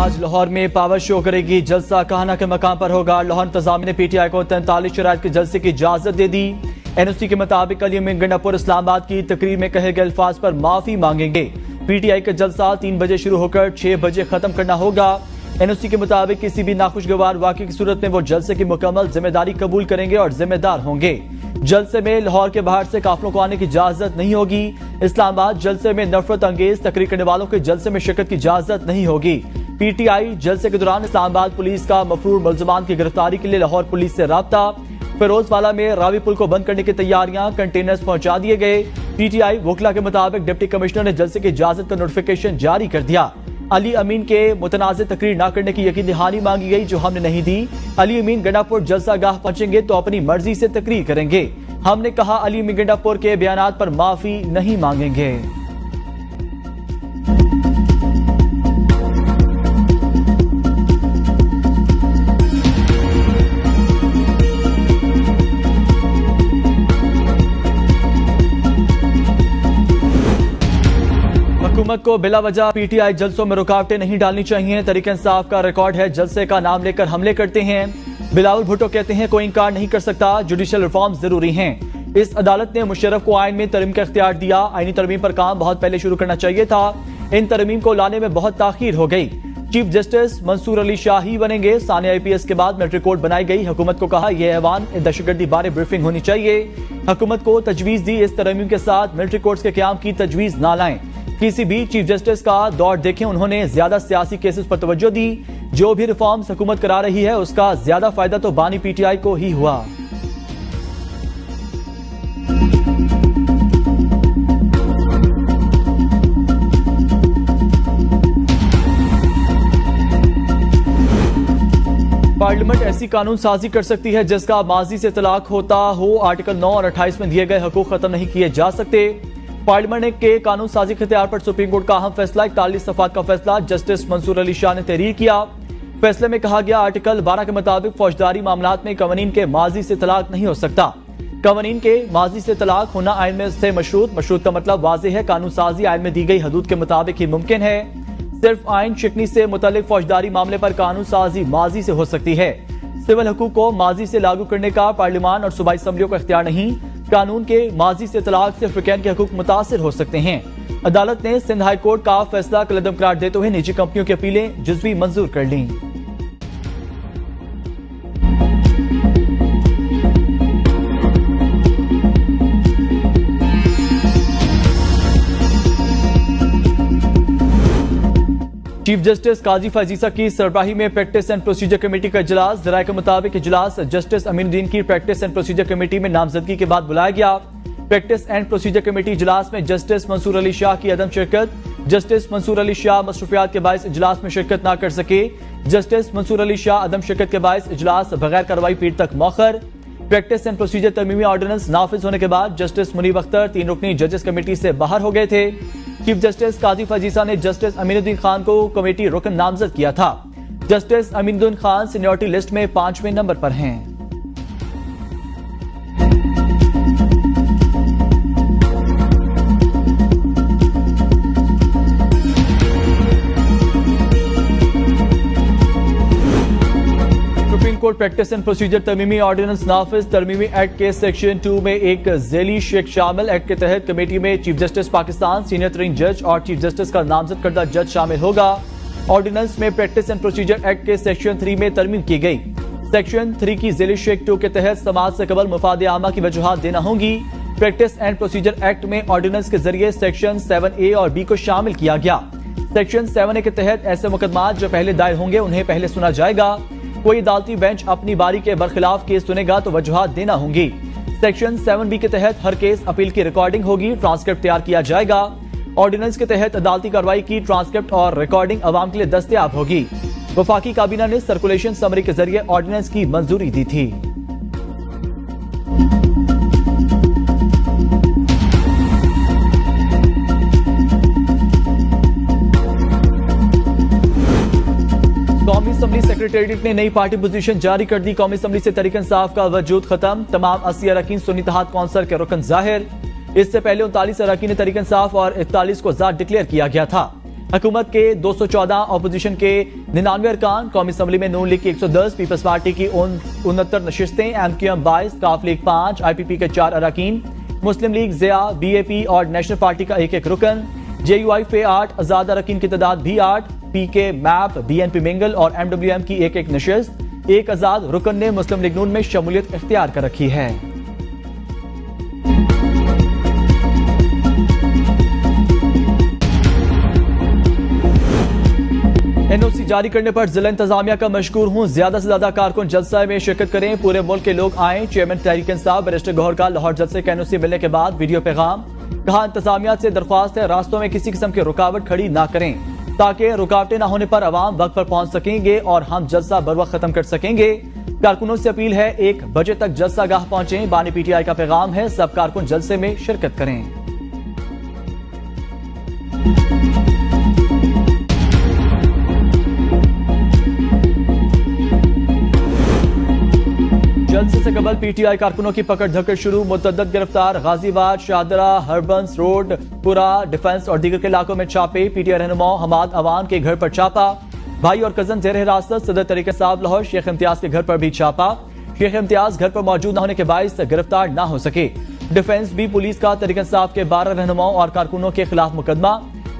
आज लाहौर में power show करेगी। जलसा कहाना के मकाम पर होगा। लाहौर इंतजामिया ने पीटीआई को 43 शराइत के जलसे की इजाजत दे दी। एनओसी के मुताबिक अली अमीन गंडापुर इस्लामाबाद की तकरीर में कहे गए अल्फाज पर माफी मांगेंगे। पीटीआई का जलसा 3 बजे शुरू होकर 6 बजे खत्म करना होगा। एनओसी के मुताबिक किसी भी नाखुशगवार वाक़े की सूरत में वो जलसे की मुकम्मल जिम्मेदारी कबूल करेंगे और जिम्मेदार होंगे। जलसे में लाहौर के बाहर से काफिलों को आने की इजाजत नहीं होगी। इस्लामाबाद जलसे में नफरत अंगेज तकरीर करने वालों के जलसे में शिरकत की इजाजत नहीं होगी। पीटीआई जलसे के दौरान इस्लामाबाद पुलिस का मफरूर मुल्ज़िमान की गिरफ्तारी के लिए लाहौर पुलिस से राब्ता। फिरोजवाला में रावी पुल को बंद करने की तैयारियां, कंटेनर्स पहुंचा दिए गए। पीटीआई वकला के मुताबिक डिप्टी कमिश्नर ने जलसे की इजाजत का नोटिफिकेशन जारी कर दिया। अली अमीन के मुतनाज़ तकरीर न करने की यकीनी दहानी मांगी गई, जो हमने नहीं दी। अली अमीन गंडापुर जलसा गाह पहुंचेंगे तो अपनी मर्जी से तकरीर करेंगे। हमने कहा अली अमीन गंडापुर के बयानात पर माफी नहीं मांगेंगे। हुकूमत को बिला वजह पीटीआई जलसों में रुकावटें नहीं डालनी चाहिए। तरीके इंसाफ का रिकॉर्ड है, जलसे का नाम लेकर हमले करते हैं। बिलावल भुट्टो कहते हैं कोई इनकार नहीं कर सकता, जुडिशल रिफॉर्म्स जरूरी हैं। इस अदालत ने मुशर्रफ को आइन में तरमीम का इख्तियार दिया। आईनी तरमीम पर काम बहुत पहले शुरू करना चाहिए था। इन तरमीम को लाने में बहुत ताखीर हो गई। चीफ जस्टिस मंसूर अली शाह ही बनेंगे। सानिया IPS के बाद मिलिट्री कोर्ट बनाई गई। हुकूमत को कहा यह ऐवान दहशतगर्दी बारे ब्रीफिंग होनी चाहिए। हुकूमत को तजवीज दी इस तरमीम के साथ मिलिट्री कोर्ट्स के क्याम की तजवीज ना लाएं। किसी भी चीफ जस्टिस का दौर देखें, उन्होंने ज्यादा सियासी केसेस पर तवज्जो दी। जो भी रिफॉर्म्स हुकूमत करा रही है उसका ज्यादा फायदा तो बानी पीटीआई को ही हुआ। पार्लियामेंट ऐसी कानून साजी कर सकती है जिसका माजी से तलाक होता हो। आर्टिकल 9 और 28 में दिए गए हकूक खत्म नहीं किए जा सकते। पार्लियामेंट के कानून साजी के इख्तियार पर सुप्रीम कोर्ट का अहम फैसला। 41 सफात का फैसला जस्टिस मंसूर अली शाह ने तहरीर किया। फैसले में कहा गया आर्टिकल 12 के मुताबिक फौजदारी मामलात में कवानीन के माजी से तलाक नहीं हो सकता। कवानीन के माजी से तलाक होना आइन में से मशरूत का मतलब वाज़ेह है। कानून साजी आइन में दी गई हदूद के मुताबिक ही मुमकिन है। सिर्फ आइन शिकनी से मुतल्लिक फौजदारी मामले पर कानून साजी माजी से हो सकती है। सिविल हकूक को माजी से लागू करने का पार्लियामान और सूबाई असम्बलियों का इख्तियार नहीं। कानून के माजी से तलाक से फिरकैन के हकूक मुतासिर हो सकते हैं। अदालत ने सिंध हाई कोर्ट का फैसला कलअदम करार देते हुए निजी कंपनियों की अपीलें जुज़वी मंजूर कर लीं। चीफ जस्टिस काजी फजीसा की सरबराही में प्रैक्टिस एंड प्रोसीजर कमेटी का इजलास। जराये के मुताबिक इजलास जस्टिस अमीनुद्दीन की प्रैक्टिस एंड प्रोसीजर कमेटी में नामजदगी के बाद बुलाया गया। प्रैक्टिस एंड प्रोसीजर कमेटी इजलास में जस्टिस मंसूर अली शाह की अदम शिरकत। जस्टिस मंसूर अली शाह मसरूफियात के बायस इजलास में शिरकत न कर सके। जस्टिस मंसूर अली शाह अदम शिरकत के बायस इजलास बगैर कार्रवाई पीर तक मौखर। प्रैक्टिस एंड प्रोसीजर तरमीमी ऑर्डिनेंस नाफिज होने के बाद जस्टिस मुनीब अख्तर 3 रुकनी जजेस कमेटी से बाहर हो गए थे। चीफ जस्टिस काजी फजीसा ने जस्टिस अमीनुद्दीन खान को कमेटी रुकन नामजद किया था। Justice Aminuddin Khan seniority list में 5वें नंबर पर हैं। Supreme court practice and procedure तरमीमी ऑर्डिनेंस नाफिज। तरमीमी एक्ट के सेक्शन 2 में एक झैली शेख शामिल। एक्ट के तहत कमेटी में चीफ जस्टिस पाकिस्तान, सीनियर तरीन जज और चीफ जस्टिस का नामजद करदा जज शामिल होगा। ऑर्डिनेंस में प्रैक्टिस एंड प्रोसीजर एक्ट के सेक्शन 3 में तरमीम की गई। सेक्शन 3 की झैली शेख 2 के तहत समाज से कबल मुफाद आमा की वजूहात देना होंगी। प्रैक्टिस एंड प्रोसीजर एक्ट में ऑर्डिनेंस के जरिए सेक्शन 7A और B को शामिल किया गया। सेक्शन 7A के तहत ऐसे मुकदमात जो पहले दायर होंगे उन्हें पहले सुना जाएगा। कोई अदालती बेंच अपनी बारी के बरखिलाफ केस सुनेगा तो वजूहात देना होंगी। सेक्शन 7B के तहत हर केस अपील की रिकॉर्डिंग होगी, ट्रांसक्रिप्ट तैयार किया जाएगा। ऑर्डिनेंस के तहत अदालती कार्रवाई की ट्रांसक्रिप्ट और रिकॉर्डिंग अवाम के लिए दस्तयाब होगी। वफाकी काबीना ने सर्कुलेशन समरी के जरिए ऑर्डिनेंस की मंजूरी दी थी। कौमी असम्बली सेक्रेटेरिएट ने नई पार्टी पोजीशन जारी कर दी। कौमी असम्बली से तहरीक इंसाफ का वजूद खत्म। तमाम 80 अरकान सुन्नी इत्तेहाद कौंसिल के रुकन जाहिर। इससे पहले 39 अरकान तहरीक इंसाफ और 41 को आजाद डिक्लेयर किया गया था। हुकूमत के 214, अपोजिशन के 99 अरकान, कौमी असम्बली में नून लीग की 110, पीपल्स पार्टी की 69 नशिस्तें, MQM 22, काफ लीग 5, IPP के 4 अरकान, मुस्लिम लीग ज़िया, BAP और नेशनल पार्टी का 1-1 रुकन, JUI फे 8, आजाद अरकान की तादाद भी 8, PK मैप, BNP मिंगल और MWM की 1-1 नशिस्त। एक आजाद रुकन ने मुस्लिम लीग नून में शमूलियत इख्तियार कर रखी है। NOC जारी करने पर जिला इंतजामिया का मशकूर हूं। ज्यादा से ज्यादा कारकुन जलसा में शिरकत करें, पूरे मुल्क के लोग आएं। चेयरमैन तहरीक इंसाफ बैरिस्टर गौहर का लाहौर जलसे के NOC मिलने के बाद वीडियो पैगाम। कहा, इंतजामिया से दरख्वास्त है रास्तों में किसी किस्म की रुकावट खड़ी ना करें, ताकि रुकावटें ना होने पर अवाम वक्त पर पहुंच सकेंगे और हम जलसा बर वक्त खत्म कर सकेंगे। कारकुनों से अपील है 1 बजे तक जलसा गाह पहुंचे। बानी PTI का पैगाम है सब कारकुन जलसे में शिरकत करें। जलसे से कबल PTI कारकुनों की पकड़ धकड़ शुरू। मुतअद्दिद गिरफ्तार। गाजीबाद, शाहदरा, हरबंस रोड, पुरा, डिफेंस और दीगर के इलाकों में छापे। PTI रहनुमा हमाद अवान के घर पर छापा। भाई और कजन जेर हिरासत। सदर तहरीक इंसाफ लाहौर शेख इम्तियाज के घर पर भी छापा। शेख इम्तियाज घर पर मौजूद न होने के बायस गिरफ्तार न हो सके। डिफेंस भी पुलिस का तहरीक इंसाफ के 12 रहनुमाओं और कारकुनों के खिलाफ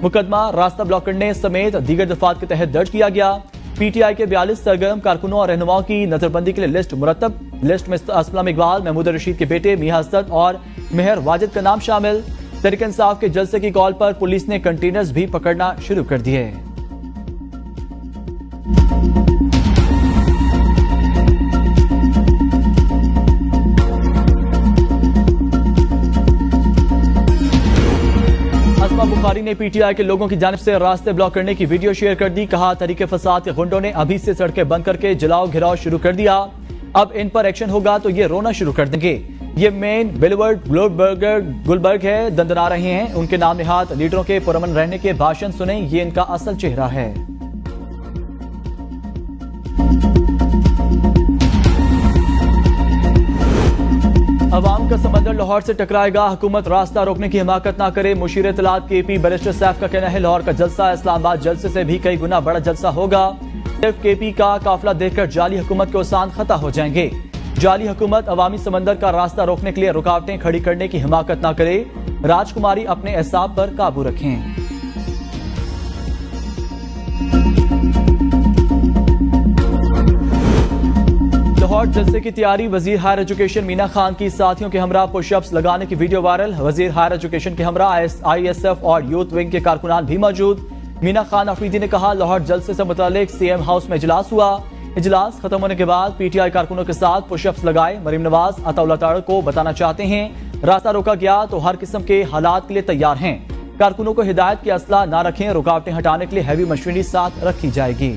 मुकदमा रास्ता ब्लॉक करने समेत दीगर दफात के तहत दर्ज किया गया। PTI के 42 सरगर्म कारकुनों और रहनुमाओं की नजरबंदी के लिए लिस्ट मुरतब। लिस्ट में असलम इकबाल, महमूद रशीद के बेटे मियां हसद और मेहर वाजिद का नाम शामिल। तहरीक इंसाफ के जलसे की कॉल पर पुलिस ने कंटेनर्स भी पकड़ना शुरू कर दिए। बुखारी ने PTI के लोगों की जानिब से रास्ते ब्लॉक करने की वीडियो शेयर कर दी। कहा, तहरीके फसाद के गुंडों ने अभी से सड़कें बंद करके जलाओ घिराव शुरू कर दिया। अब इन पर एक्शन होगा तो ये रोना शुरू कर देंगे। ये मेन बिलवर्ड गुलबर्ग है, दंदना रहे हैं। उनके नाम निहात लीडरों के पुरअमन रहने के भाषण सुने, ये इनका असल चेहरा है। अवाम का समंदर लाहौर से टकराएगा, हुकूमत रास्ता रोकने की हिमाकत ना करे। मुशीर इत्तलात KP बैरिस्टर सैफ का कहना है लाहौर का जलसा इस्लामाबाद जलसे से भी कई गुना बड़ा जलसा होगा। सिर्फ KP का काफिला देखकर जाली हुकूमत के उसान खता हो जाएंगे। जाली हुकूमत अवामी समंदर का रास्ता रोकने के लिए रुकावटें खड़ी करने की हिमाकत ना करे। राजकुमारी अपने एहसाब पर काबू रखें। लाहौर जलसे की तैयारी। वजीर हायर एजुकेशन मीना खान की साथियों के हमरा पुशअप्स लगाने की वीडियो वायरल। वजीर हायर एजुकेशन के हमरा ISF और यूथ विंग के कारकुनान भी मौजूद। मीना खान अफरीदी ने कहा, लाहौर जलसे से मुतालिक CM हाउस में इजलास हुआ। इजलास खत्म होने के बाद PTI कारकुनों के साथ पुशअप्स लगाए। मरीम नवाज अताउल्लाह तारड़ को बताना चाहते हैं रास्ता रोका गया तो हर किस्म के हालात के लिए तैयार हैं। कारकुनों को हिदायत की असला ना रखें, रुकावटें हटाने के लिए हैवी मशीनरी साथ रखी जाएगी।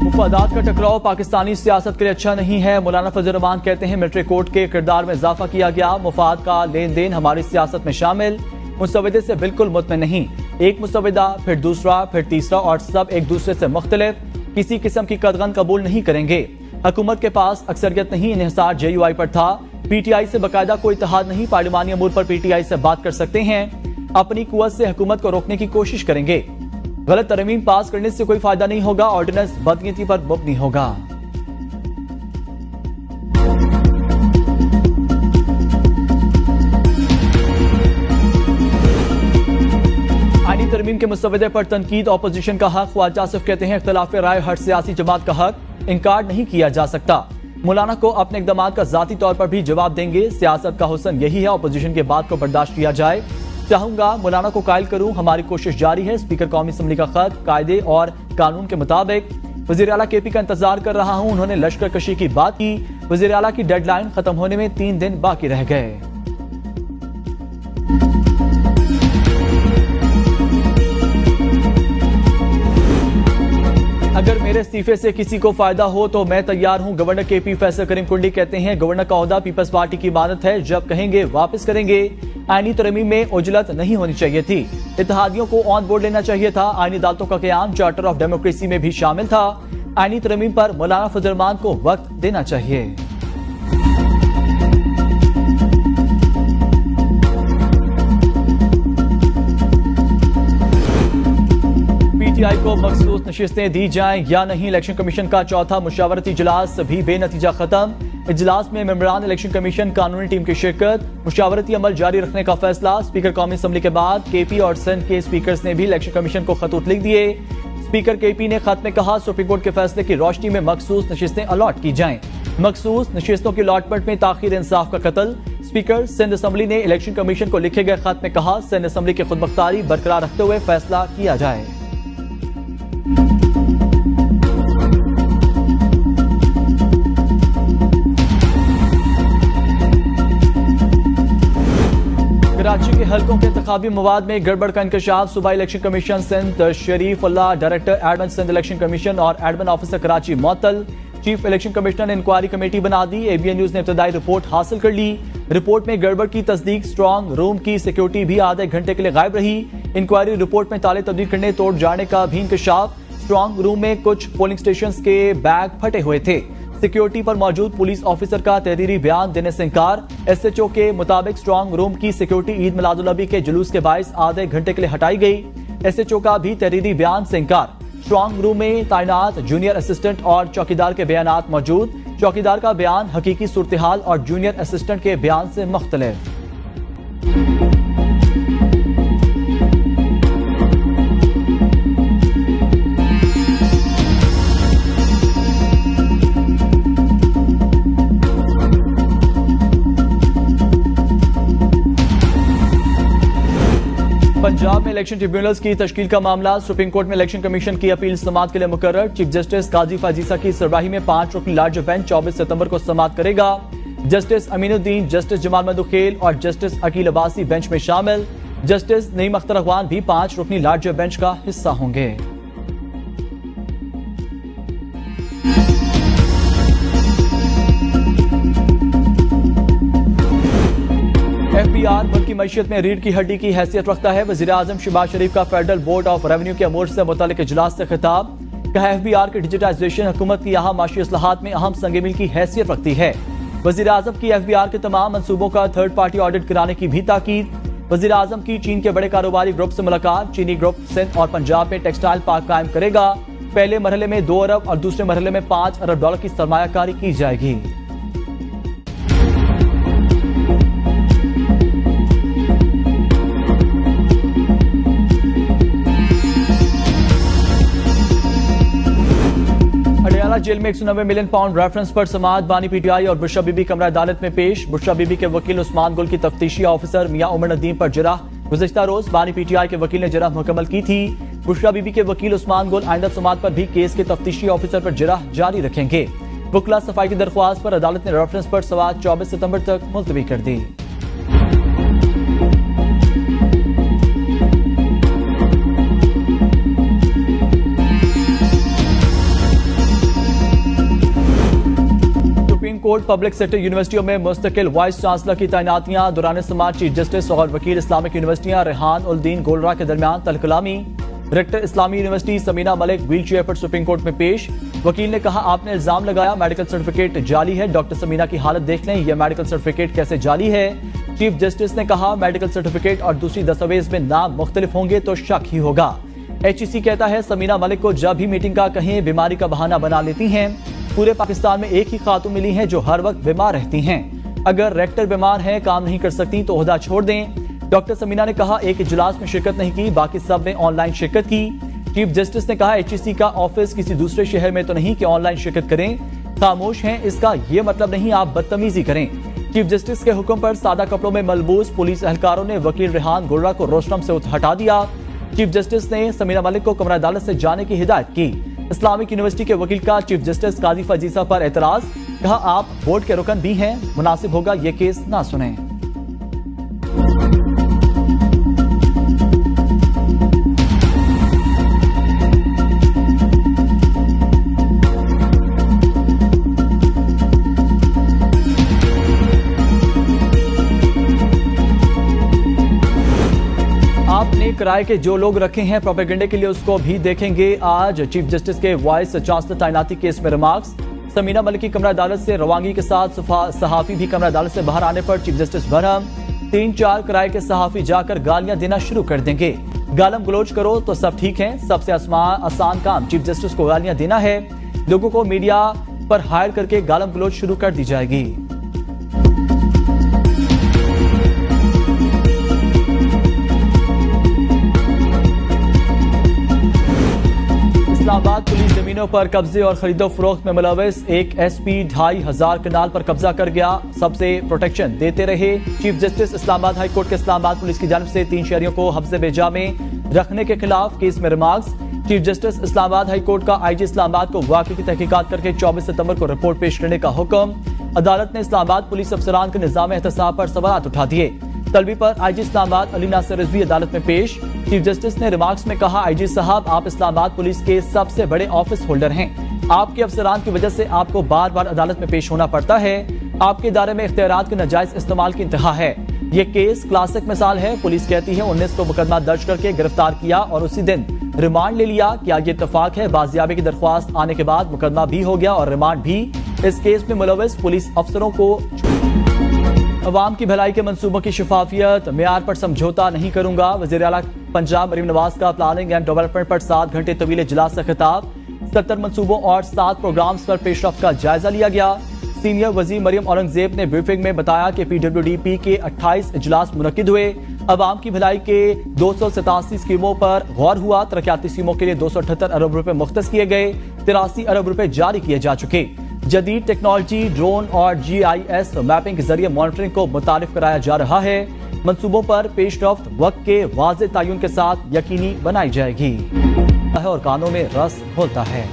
मुफादात का टकराव पाकिस्तानी सियासत के लिए अच्छा नहीं है। मौलाना फजल रहमान कहते हैं मिलिट्री कोर्ट के किरदार में इजाफा किया गया। मुफाद का लेन देन हमारी सियासत में शामिल। मुसवदे से बिल्कुल मुतमिन नहीं। एक मुसवदा, फिर दूसरा, फिर तीसरा और सब एक दूसरे से मुख्तलिफ। किसी किस्म की कदगन कबूल नहीं करेंगे। हुकूमत के पास अक्सरियत नहीं, इन्हिसार JUI पर था। PTI से बाकायदा कोई इत्तेहाद नहीं। पार्लिमानी अमूर पर PTI से बात कर सकते हैं। अपनी कुव्वत से हुकूमत को रोकने की कोशिश करेंगे। गलत तरमीम पास करने से कोई फायदा नहीं होगा। ऑर्डिनेंस बदनीति पर मुबनी होगा। आईनी तरमीम के मुसवदे पर तनकीद ऑपोजिशन का हक। ख्वाजा आसिफ कहते हैं इख्तिलाफ राय हर सियासी जमात का हक, इनकार नहीं किया जा सकता। मौलाना को अपने इकदामात का जाती तौर पर भी जवाब देंगे। सियासत का हुस्न यही है, ऑपोजिशन की बात को बर्दाश्त किया जाए। चाहूंगा मौलाना को कायल करूं, हमारी कोशिश जारी है। स्पीकर कौमी असम्बली का खत कायदे और कानून के मुताबिक। वजीर आला KP का इंतजार कर रहा हूं, उन्होंने लश्कर कशी की बात की। वजीर आला की डेडलाइन खत्म होने में 3 दिन बाकी रह गए। अगर मेरे इस्तीफे से किसी को फायदा हो तो मैं तैयार हूं। गवर्नर KP फैसल करीम कुंडी कहते हैं गवर्नर का ओहदा पीपल्स पार्टी की इमानत है, जब कहेंगे वापस करेंगे। आईनी तरमीम में उजलत नहीं होनी चाहिए थी। इत्तेहादियों को ऑन बोर्ड लेना चाहिए था। आईनी अदालतों का क़याम चार्टर ऑफ डेमोक्रेसी में भी शामिल था। आईनी तरमीम पर मौलाना फजल रहमान को वक्त देना चाहिए। पीटीआई को मखसूस नशिस्तें दी जाएं या नहीं, इलेक्शन कमीशन का चौथा मुशावरती इजलास भी बेनतीजा खत्म। इजलास में मेंबरान इलेक्शन कमीशन कानूनी टीम की शिरकत, मुशावरती अमल जारी रखने का फैसला। स्पीकर कौमी असम्बली के बाद केपी और सिंध के स्पीकर्स ने भी इलेक्शन कमीशन को खतूत लिख दिए। स्पीकर केपी ने खत में कहा सुप्रीम कोर्ट के फैसले की रोशनी में मखसूस नशिस्तें अलॉट की जाएं। मखसूस नशिस्तों की अलॉटमेंट में ताखीर इंसाफ का कत्ल। स्पीकर सिंध असम्बली ने इलेक्शन कमीशन को लिखे गए खत में कहा सिंध असम्बली की खुदमुख्तारी बरकरार रखते हुए फैसला किया जाए। कराची के हलकों के इंतखाबी मवाद में गड़बड़ का इंकशाफ। सूबाई election commission Sindh Sharif Allah, director admin Sindh election commission और एडमिन ऑफिसर कराची मअतल। चीफ इलेक्शन कमिश्नर ने इंक्वायरी कमेटी बना दी। एबीएन न्यूज ने इब्तदाई रिपोर्ट हासिल कर ली। रिपोर्ट में गड़बड़ की तस्दीक। स्ट्रांग रूम की सिक्योरिटी भी आधे घंटे के लिए गायब रही। इंक्वायरी रिपोर्ट में ताले तब्दील करने तोड़ जाने का भी इंकशाफ। स्ट्रांग रूम में कुछ पोलिंग स्टेशन के बैग फटे हुए थे। सिक्योरिटी पर मौजूद पुलिस ऑफिसर का तहरीरी बयान देने से इंकार। एसएचओ के मुताबिक स्ट्रांग रूम की सिक्योरिटी ईद मिलादुल नबी के जुलूस के बायस आधे घंटे के लिए हटाई गई। एसएचओ का भी तहरीरी बयान से इंकार। स्ट्रांग रूम में तैनात जूनियर असिस्टेंट और चौकीदार के बयानात मौजूद। चौकीदार का बयान हकीकी सूरत हाल और जूनियर असिस्टेंट के बयान से मुख्तलिफ। पंजाब में इलेक्शन ट्रिब्यूनल्स की तश्कील का मामला। सुप्रीम कोर्ट में इलेक्शन कमीशन की अपील समाअत के लिए मुकर्रर। चीफ जस्टिस काजी फाजीसा की सरबराही में 5 रुकनी लार्ज बेंच 24 सितंबर को समाअत करेगा। जस्टिस अमीनुद्दीन, जस्टिस जमाल मधुखेल और जस्टिस अकील अब्बासी बेंच में शामिल। जस्टिस नईम अख्तर अखवान भी 5 रुकनी लार्ज बेंच का हिस्सा होंगे। एफबीआर मुल्क की मईशत में रीढ़ की हड्डी की हैसियत रखता है। वजीर आजम शहबाज शरीफ का फेडरल बोर्ड ऑफ रेवेन्यू के अमूर से मुतालिक इजलास से खिताब। कहा एफबीआर की डिजिटाइजेशन हुकूमत की यहाँ माशी इस्लाहात में अहम संग मील की हैसियत रखती है। वजीर आजम की एफबीआर के तमाम मनसूबों का थर्ड पार्टी ऑडिट कराने की भी ताकीद। वजीर आजम की चीन के बड़े कारोबारी ग्रुप से मुलाकात। चीनी ग्रुप सिंध और पंजाब में टेक्सटाइल पार्क कायम करेगा। पहले मरहले में 2 अरब और दूसरे मरहले में 5 अरब डॉलर की सरमायाकारी की जाएगी। अडयाला जेल में 190 मिलियन पाउंड रेफरेंस पर समाअत। बानी पीटीआई और बुशरा बीबी कमरा अदालत में पेश। बुशरा बीबी के वकील उस्मान गुल की तफ्तीशी ऑफिसर मियां उमर नदीम पर जरह। गुज़िश्ता रोज बानी पीटीआई के वकील ने जरह मुकम्मल की थी। बुशरा बीबी के वकील उस्मान गुल आइंदा समाअत पर भी केस के तफ्तीशी ऑफिसर पर जरह जारी रखेंगे। वकला सफाई की दरख्वास्त पर अदालत ने रेफरेंस पर समाअत 24 सितंबर तक मुलतवी कर दी। कोर्ट पब्लिक सेक्टर यूनिवर्सिटियों में मुस्तकिल वाइस चांसलर की तैनातियां। दौरान समाअत चीफ जस्टिस और वकील इस्लामिक यूनिवर्सिटियां रेहान उल दीन गोलरा के दरमियान तलकलामी। डायरेक्टर इस्लामी university Samina Malik wheelchair पर सुप्रीम कोर्ट में पेश। वकील ने कहा आपने इल्जाम लगाया मेडिकल सर्टिफिकेट जाली है। डॉक्टर समीना की हालत देख लें, यह मेडिकल सर्टिफिकेट कैसे जाली है। चीफ जस्टिस ने कहा मेडिकल सर्टिफिकेट और दूसरी दस्तावेज में नाम मुख्तलिफ होंगे तो शक ही होगा। HEC कहता है समीना मलिक को जब भी मीटिंग का कहें बीमारी का बहाना बना लेती हैं। पूरे पाकिस्तान में एक ही खातून मिली हैं जो हर वक्त बीमार रहती हैं। अगर रेक्टर बीमार हैं, काम नहीं कर सकती तो ओहदा छोड़ दें। डॉक्टर समीना ने कहा एक इजलास में शिरकत नहीं की, बाकी सब ने ऑनलाइन शिरकत की। चीफ जस्टिस ने कहा HEC का ऑफिस किसी दूसरे शहर में तो नहीं कि ऑनलाइन शिरकत करें। खामोश हैं इसका यह मतलब नहीं आप बदतमीजी करें। चीफ जस्टिस के हुक्म पर सादा कपड़ों में मलबूस पुलिस एहलकारों ने वकील रेहान गोलरा को रोस्टम से हटा दिया। चीफ जस्टिस ने समीना मलिक को कमरा अदालत से जाने की हिदायत की। इस्लामिक यूनिवर्सिटी के वकील का चीफ जस्टिस काजी फजीसा पर एतराज। कहा आप बोर्ड के रुकन भी हैं, मुनासिब होगा ये केस ना सुने। किराए के जो लोग रखे हैं प्रोपेगेंडे के लिए उसको भी देखेंगे। आज चीफ जस्टिस के वाइस चांसलर तैनाती केस में रिमार्क्स। समीना मलिक की कमरा अदालत से रवानगी के साथ सहाफी भी कमरा अदालत से बाहर आने पर चीफ जस्टिस बरहम। 3-4 किराए के सहाफी जाकर गालियां देना शुरू कर देंगे। गालम गलोच करो तो सब ठीक है, सबसे आसान काम चीफ जस्टिस को गालियां देना है। लोगों को मीडिया पर हायर करके गालम गलोच शुरू कर दी जाएगी। इस्लामाबाद पुलिस जमीनों पर कब्जे और खरीदो फरोख्त में मुलविस एक एसपी 2,500 कनाल पर कब्जा कर गया। सबसे प्रोटेक्शन देते रहे। Chief justice Islamabad high court के इस्लामाबाद पुलिस की जानिब से 3 शहरियों को हफ्ज़े बेजा में रखने के खिलाफ केस में remarks. Chief justice Islamabad high court का आईजी इस्लामाबाद को वाकई की तहकीकात करके 24 सितंबर को रिपोर्ट पेश करने का हुक्म। अदालत ने इस्लामाबाद पुलिस अफसरान के निजाम एहतसाब पर सवाल उठा दिए। तलबी पर आईजी इस्लामाबाद अली नासिर रिजवी अदालत में पेश। चीफ जस्टिस ने रिमार्क्स में कहा, आईजी साहब आप इस्लामाबाद पुलिस के सबसे बड़े ऑफिस होल्डर हैं। आपके अफसरान की वजह से आपको बार बार अदालत में पेश होना पड़ता है। आपके इदारे में इख्तियारात के नाजायज इस्तेमाल की इंतहा है। ये केस क्लासिक मिसाल है। पुलिस कहती है 19 को मुकदमा दर्ज करके गिरफ्तार किया और उसी दिन रिमांड ले लिया। क्या ये इत्तेफाक है? बाजियाबी की दरख्वास्त आने के बाद मुकदमा भी हो गया और रिमांड भी। इस केस में मुलविस पुलिस अफसरों को अवाम की भलाई के मंसूबों की शफाफियत मेयार पर समझौता नहीं करूंगा। वज़ीर आला पंजाब मरीम नवाज का प्लानिंग एंड डेवलपमेंट पर 7 घंटे तवील इजलास से खिताब। 70 मंसूबों और 7 प्रोग्राम्स पर पेशरफ्त का जायजा लिया गया। सीनियर वजीर मरियम औरंगजेब ने ब्रीफिंग में बताया कि PWDP के 28 इजलास मुनक्किद हुए। अवाम की भलाई के 287 स्कीमों पर गौर हुआ। तरक्याती स्कीमों के लिए 278 अरब रुपए मुख्तस किए गए। 83 अरब रुपए जारी किए जा चुके। जदीद टेक्नोलॉजी, ड्रोन और GIS मैपिंग के जरिए मॉनिटरिंग को मुतारिफ कराया जा रहा है। मंसूबों पर पेशरफ्त वक्त के वाज़ेह तयन के साथ यकीनी बनाई जाएगी और कानों में रस घोलता है।